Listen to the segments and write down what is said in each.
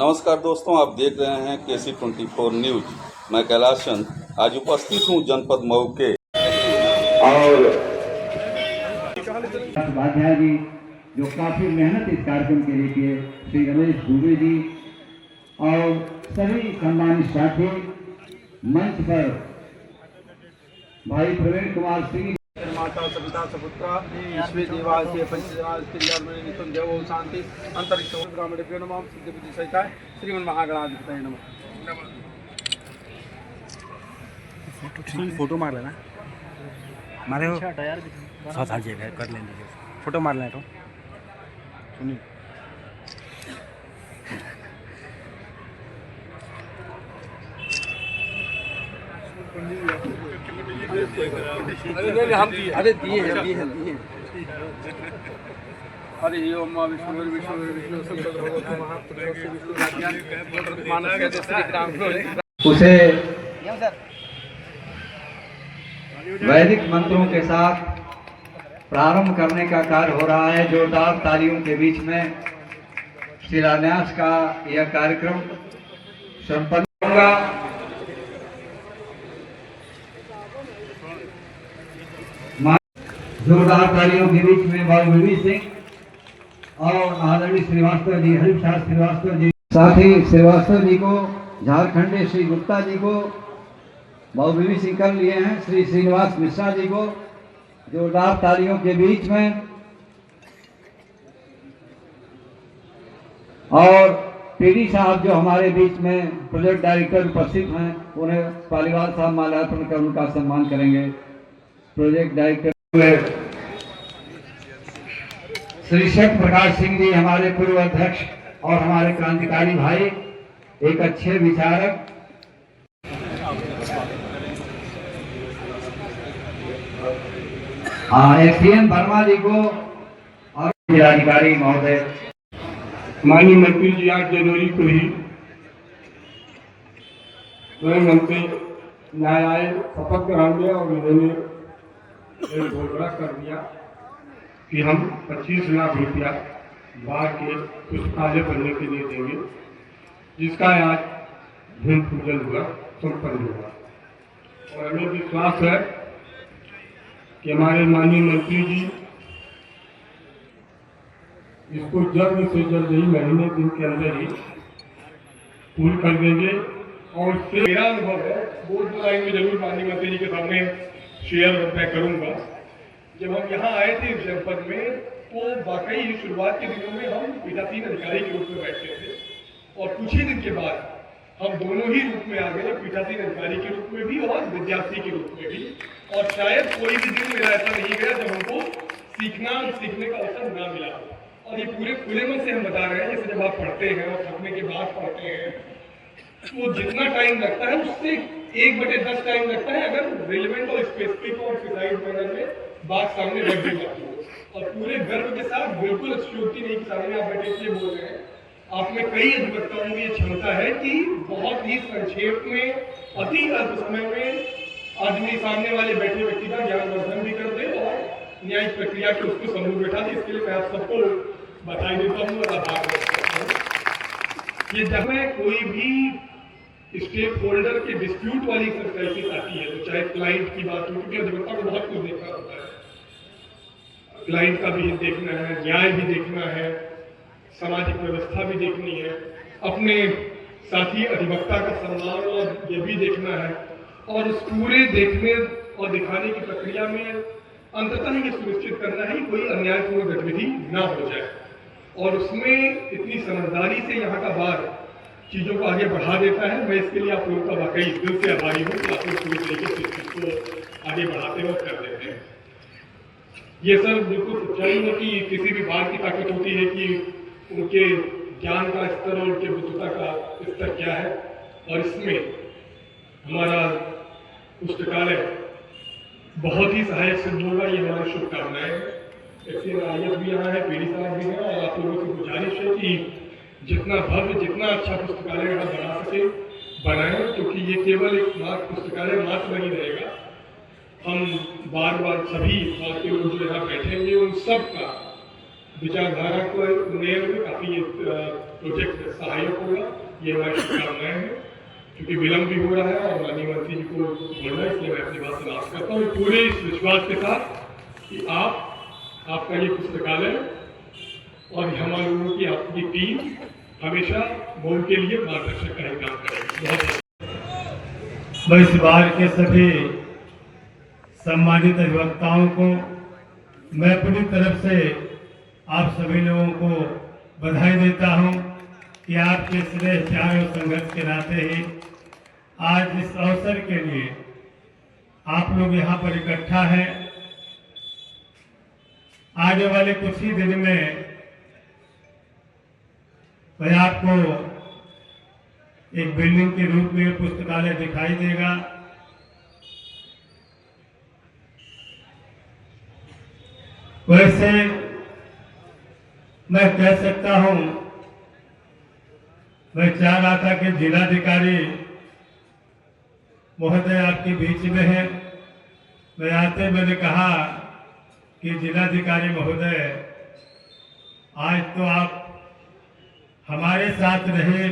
नमस्कार दोस्तों, आप देख रहे हैं KC24 न्यूज। मैं कैलाश चंद आज उपस्थित हूं जनपद मऊ के और उपाध्याय जी जो काफी मेहनत इस कार्यक्रम के लिए किए, श्री रमेश दुबे जी और सभी सम्मानित साथी मंच पर भाई प्रवीण कुमार सिंह माता सविता सपुत्रा ईश्वे देवास्य पंचदेवास्य देवो शांति अंतरिक्ष ब्राह्मणेभ्यो नमः सिद्धिबुद्धि सहिता श्रीमन महागणाधिपतये नमः। फोटो मार लेना, मारे हो साथ हार जाएगा, कर लेंगे फोटो मार लेना। तो सुनिए अरे दिए हरि ओम विष्णु विष्णु विष्णु उसे वैदिक मंत्रों के साथ प्रारंभ करने का कार्य हो रहा है। जोरदार तालियों के बीच में शिलान्यास का यह कार्यक्रम संपन्न होगा। जोरदार तालियों के बीच में भाई वीवी सिंह और आदरणीय श्रीवास्तव जी, हरिप्रसाद श्रीवास्तव जी, साथ ही श्रीवास्तव जी को, झारखंडी श्री गुप्ता जी को भाई वीवी सिंह कर लिए हैं, श्री श्रीनिवास मिश्रा जी को जोरदार तालियों के बीच में, और पीडी साहब जो हमारे बीच में प्रोजेक्ट डायरेक्टर उपस्थित हैं, उन्हें पालीवाल साहब माल्यार्पण कर उनका सम्मान करेंगे। प्रोजेक्ट डायरेक्टर श्री शक्ति प्रकाश सिंह जी हमारे पूर्व अध्यक्ष और हमारे क्रांतिकारी भाई, एक अच्छे विचारक। एसडीएम वर्मा जी को और जिलाधिकारी महोदय। माननीय मंत्री जी 8 जनवरी को ही स्वयं हमसे न्याय आए शपथ ग्रहण में, और उन्होंने एक घोषणा कर दिया कि हम 25 लाख रुपया बाढ़ के पुस्तकालय बनने के लिए देंगे, जिसका आज भूमि पूजन हुआ, संपन्न हुआ। और हमें विश्वास है कि हमारे माननीय मंत्री जी इसको जल्द से जल्द ही महीने दिन के अंदर ही पूर्ण कर देंगे। और मेरा अनुभव है, वो 2 लाइन में जरूर माननीय मंत्री जी के सामने शेयर मैं करूंगा। जब हम यहाँ आए थे इस जनपद में, तो वाकई शुरुआत के दिनों में हम पीठासीन अधिकारी के रूप में बैठते थे, और कुछ ही दिन के बाद हम दोनों ही रूप में आ गए, पीठासीन अधिकारी के रूप में भी और विद्यार्थी के रूप में भी। और शायद कोई भी दिन मेरा ऐसा नहीं गया जब हमको सीखने का अवसर ना मिला। और ये पूरे खुले मन से हम बता रहे हैं, जैसे जब आप पढ़ते हैं और थकने के बाद पढ़ते हैं, तो जितना टाइम लगता है उससे 1/10 टाइम लगता है अगर रिलेवेंट और स्पेसिफिक और प्रिसाइज मैनर में बात सामने रख दी जाती है। और पूरे गर्व के साथ, बिल्कुल अतिशयोक्ति नहीं कि सामने आप बैठे इसलिए बोल रहे हैं, आप में कई अधिवक्ताओं में ये क्षमता है कि बहुत ही संक्षेप में, अति अल्प समय में आदमी सामने वाले बैठे व्यक्ति का ज्ञानवर्धन भी कर दे और न्यायिक प्रक्रिया के उसको समूह बैठा दे। इसके लिए मैं आप सबको बधाई देता हूँ और आभार व्यक्त करता हूँ। ये जब में कोई भी स्टेक होल्डर के डिस्प्यूट वाली क्राइसिस आती है, तो चाहे क्लाइंट की बात हो, क्योंकि अधिवक्ता को बहुत कुछ देखना होता है, क्लाइंट का भी देखना है, न्याय भी देखना है, सामाजिक व्यवस्था भी देखनी है, अपने साथी अधिवक्ता का सम्मान और ये भी देखना है। और उस पूरे देखने और दिखाने की प्रक्रिया में अंततः ये सुनिश्चित करना है कि कोई अन्यायपूर्ण गतिविधि ना हो जाए। और उसमें इतनी समझदारी से यहाँ का बार चीज़ों को आगे बढ़ा देता है। मैं इसके लिए आप लोगों का वाकई दिल से आभारी हूँ कि आप लोग पूरी तरीके से इस चीज़ को आगे बढ़ाते और कर देते हैं। ये सर बिल्कुल सच्चाई है कि किसी भी बार की ताकत होती है कि उनके ज्ञान का स्तर और उनके बुद्धिता का स्तर क्या है। और इसमें हमारा पुस्तकालय बहुत ही सहायक सिद्ध होगा, ये हमारी शुभकामनाएं हैं। आईएस भी यहाँ है, पीडी साहब भी हैं, और आप लोगों की गुजारिश है कि जितना भव्य, जितना अच्छा पुस्तकालय यहाँ बना सके बनाएं, क्योंकि ये केवल एक पुस्तकालय मात्र नहीं रहेगा। हम बार बार सभी बात के लोग जो यहाँ बैठेंगे उन सब का विचारधारा को उन्नयन में काफ़ी ये प्रोजेक्ट सहायक होगा। ये हमारी शुभकामनाएं हैं। क्योंकि विलम्ब भी हो रहा है और माननीय मंत्री जी को बोलना है, इसलिए मैं अपनी बात समाप्त करता हूँ पूरे इस विश्वास के साथ कि आपका ये पुस्तकालय और हमारे लोगों की आपकी टीम हमेशा मऊ के लिए मार्गदर्शक का काम करेगी। बहुत मैं इस बार के सभी सम्मानित अधिवक्ताओं को मैं अपनी तरफ से आप सभी लोगों को बधाई देता हूं कि आपके स्नेह प्यार और संघर्ष के नाते ही आज इस अवसर के लिए आप लोग यहाँ पर इकट्ठा हैं। आने वाले कुछ ही दिन में मैं आपको एक बिल्डिंग के रूप में पुस्तकालय दिखाई देगा। वैसे मैं कह सकता हूं, मैं चाह रहा था कि जिलाधिकारी महोदय आपके बीच में है। मैं आते मैंने कहा कि जिलाधिकारी महोदय आज तो आप हमारे साथ रहे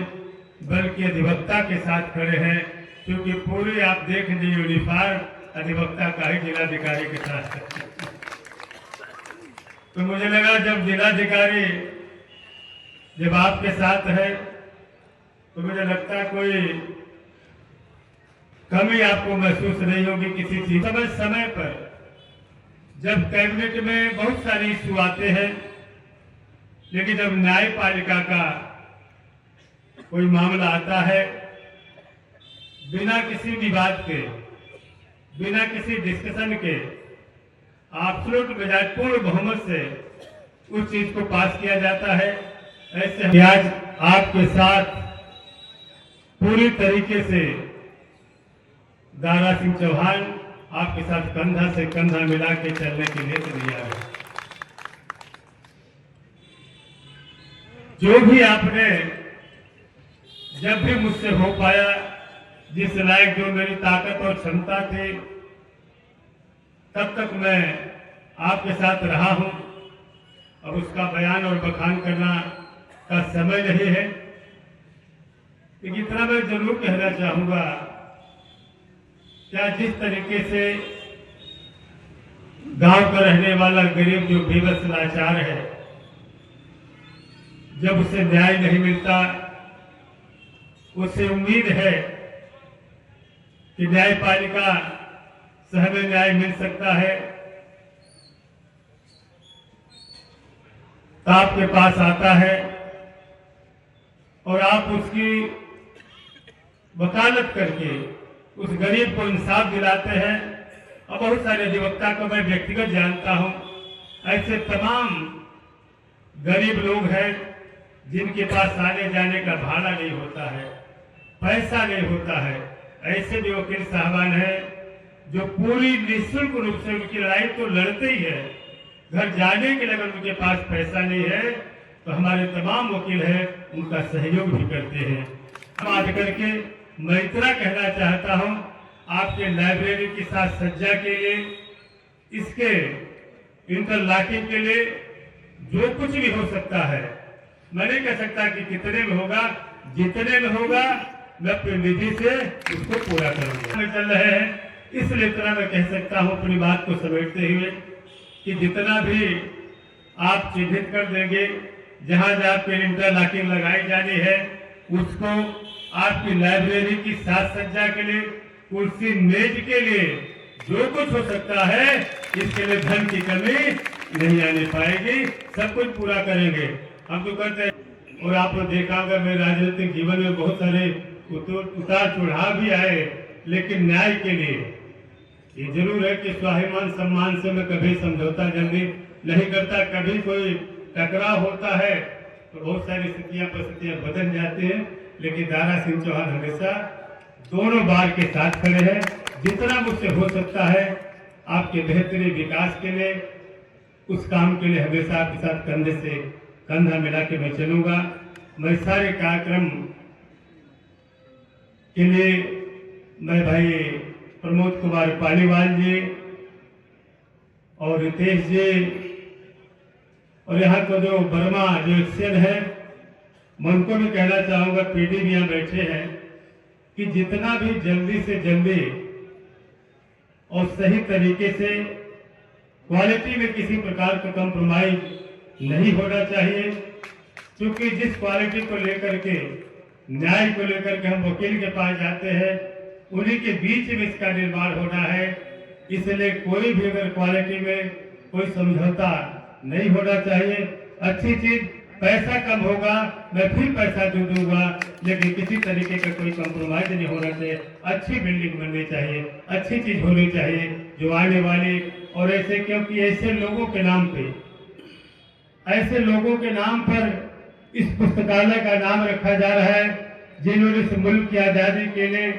बल्कि अधिवक्ता के साथ खड़े हैं, क्योंकि पूरे आप देख लीजिए यूनिफॉर्म अधिवक्ता का ही जिलाधिकारी के साथ। तो मुझे लगा जब जिलाधिकारी जब आपके साथ है तो मुझे लगता कोई कमी आपको महसूस नहीं होगी किसी चीज। समय पर जब कैबिनेट में बहुत सारे इश्यू आते हैं, लेकिन जब न्यायपालिका का कोई मामला आता है, बिना किसी विवाद के, बिना किसी डिस्कशन के एब्सोल्यूट बजाय पूर्ण बहुमत से उस चीज को पास किया जाता है। ऐसे आज आपके साथ पूरी तरीके से दारा सिंह चौहान आपके साथ कंधा से कंधा मिला के चलने के लिए तैयार है। जो भी आपने जब भी मुझसे हो पाया, जिस लायक जो मेरी ताकत और क्षमता थी, तब तक मैं आपके साथ रहा हूं। अब उसका बयान और बखान करना का समय नहीं है, लेकिन इतना मैं जरूर कहना चाहूंगा, क्या जिस तरीके से गांव का रहने वाला गरीब जो बेबस लाचार है, जब उसे न्याय नहीं मिलता, उसे उम्मीद है कि न्यायपालिका से हमें न्याय मिल सकता है, तो आपके पास आता है और आप उसकी वकालत करके उस गरीब को इंसाफ दिलाते हैं। और बहुत सारे अधिवक्ता को मैं व्यक्तिगत जानता हूं, ऐसे तमाम गरीब लोग हैं जिनके पास आने जाने का भाड़ा नहीं होता है, पैसा नहीं होता है। ऐसे भी वकील साहबान हैं जो पूरी निःशुल्क रूप से उनकी लड़ाई तो लड़ते ही है, घर जाने के लिए अगर उनके पास पैसा नहीं है तो हमारे तमाम वकील हैं उनका सहयोग भी करते हैं। बात करके मैं इतना कहना चाहता हूं, आपके लाइब्रेरी की साथ सज्जा के लिए, इसके इंटरलॉकिंग के लिए जो कुछ भी हो सकता है, मैं नहीं कह सकता कि कितने में होगा, जितने में होगा मैं अपनी निधि से उसको पूरा करूंगा। चल रहे हैं, इसलिए इतना मैं कह सकता हूं अपनी बात को समेटते हुए कि जितना भी आप चिन्हित कर देंगे, जहां जहां पे इंटरलॉकिंग लगाई जानी है, उसको आपकी लाइब्रेरी की साज सज्जा के लिए, कुर्सी मेज के लिए जो कुछ हो सकता है, इसके लिए धन की कमी नहीं आने पाएगी, सब कुछ पूरा करेंगे। हम तो करते हैं, और आपने देखा होगा मेरे राजनीतिक जीवन में बहुत सारे उतार चढ़ाव भी आए, लेकिन न्याय के लिए ये जरूर है कि स्वाभिमान सम्मान से मैं कभी समझौता जल्दी नहीं करता। कभी कोई टकराव होता है तो बहुत सारी परिस्थितियां बदल जाती हैं, लेकिन दारा सिंह चौहान हमेशा दोनों बार के साथ खड़े हैं। जितना मुझसे हो सकता है आपके बेहतरीन विकास के लिए, उस काम के लिए हमेशा आपके साथ कंधे से कंधा मिला के मैं चलूंगा। मैं सारे कार्यक्रम के लिए मैं भाई प्रमोद कुमार पालीवाल जी और रितेश जी और यहाँ का जो वर्मा जो एक्शन है, मैं उनको भी कहना चाहूँगा, पीडी भी यहाँ बैठे हैं, कि जितना भी जल्दी से जल्दी और सही तरीके से क्वालिटी में किसी प्रकार का कंप्रोमाइज नहीं होना चाहिए, क्योंकि जिस क्वालिटी को लेकर के, न्याय को लेकर के हम वकील के पास जाते हैं, उन्हीं के बीच में इसका निर्माण होना है। इसलिए कोई भी अगर क्वालिटी में कोई समझौता नहीं होना चाहिए। अच्छी चीज, पैसा कम होगा मैं फिर पैसा दूंगा, लेकिन किसी तरीके का कोई कंप्रोमाइज नहीं होना चाहिए। अच्छी बिल्डिंग बननी चाहिए, अच्छी चीज होनी चाहिए जो आने वाली, और ऐसे, क्योंकि ऐसे लोगों के नाम पे, ऐसे लोगों के नाम पर इस पुस्तकालय का नाम रखा जा रहा है, जिन्होंने इस मुल्क की आजादी के लिए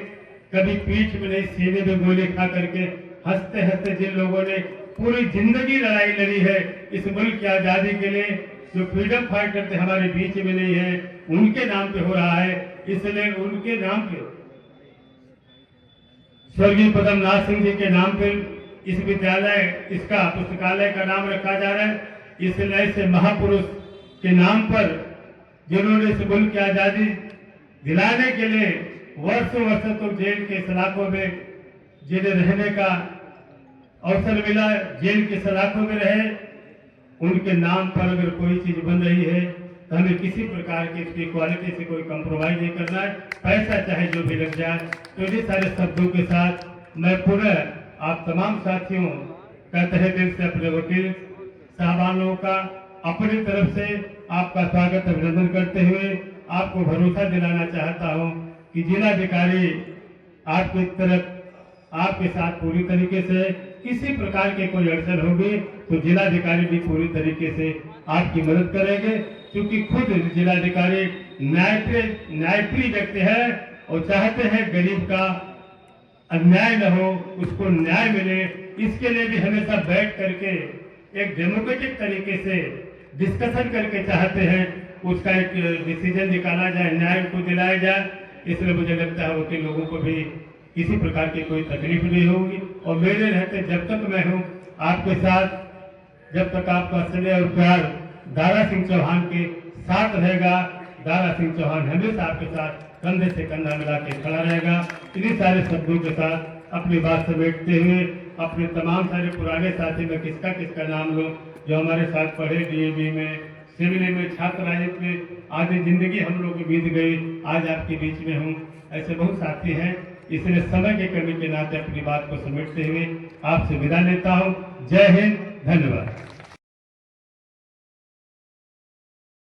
कभी पीठ में नहीं, सीने में गोली खा करके हंसते हंसते, जिन लोगों ने पूरी जिंदगी लड़ाई लड़ी है इस मुल्क की आजादी के लिए, जो फ्रीडम फाइटर थे हमारे बीच में नहीं है, उनके नाम पे हो रहा है। इसलिए उनके नाम पे, स्वर्गीय पदम नाथ सिंह जी के नाम पे इस विद्यालय, इसका पुस्तकालय का नाम रखा जा रहा है। इसलिए ऐसे महापुरुष के नाम पर, जिन्होंने इस मुल्क की आजादी दिलाने के लिए वर्षों वर्षों तक जेल के सलाखों में जिन्हें रहने का अवसर मिला, जेल के सलाखों में रहे, उनके नाम पर अगर कोई चीज बन रही है तो हमें किसी प्रकार की इसकी क्वालिटी से कोई कंप्रोमाइज नहीं करना है, पैसा चाहे जो भी लग जाए। तो ये सारे शब्दों के साथ मैं पुनः आप तमाम साथियों का तहे दिल से, अपने वकील साहबानों का अपनी तरफ से आपका स्वागत, अभिनंदन करते हुए आपको भरोसा दिलाना चाहता हूं कि जिलाधिकारी आपकी तरफ, आपके साथ पूरी तरीके से, किसी प्रकार के कोई अड़चन होगी तो जिलाधिकारी भी पूरी तरीके से आपकी मदद करेंगे, क्योंकि खुद जिलाधिकारी न्यायप्रिय व्यक्ति है और चाहते हैं गरीब का अन्याय न हो, उसको न्याय मिले। इसके लिए भी हमेशा बैठ करके एक डेमोक्रेटिक तरीके से डिस्कशन करके चाहते हैं उसका एक डिसीजन निकाला जाए, न्याय को दिलाया जाए। इसलिए मुझे लगता है वकील लोगों को भी किसी प्रकार की कोई तकलीफ नहीं होगी, और मेरे रहते जब तक मैं हूं आपके साथ, जब तक आपका स्नेह और प्यार दारा सिंह चौहान के साथ रहेगा, दारा सिंह चौहान हमेशा आपके साथ कंधे से कंधा मिला के खड़ा रहेगा। इन्हीं सारे शब्दों के साथ अपनी बात समेटते हुए अपने तमाम सारे पुराने साथी में किसका नाम लो, जो हमारे साथ पढ़े, डीएवी में, सिविल में, छात्र राजनीति में, आधी जिंदगी हम लोग बीत गई, आज आपके बीच में हूँ। ऐसे बहुत साथी हैं, इसलिए समय के कमी के नाते अपनी बात को समेटते हुए आपसे विदा लेता हूँ। जय हिंद, धन्यवाद।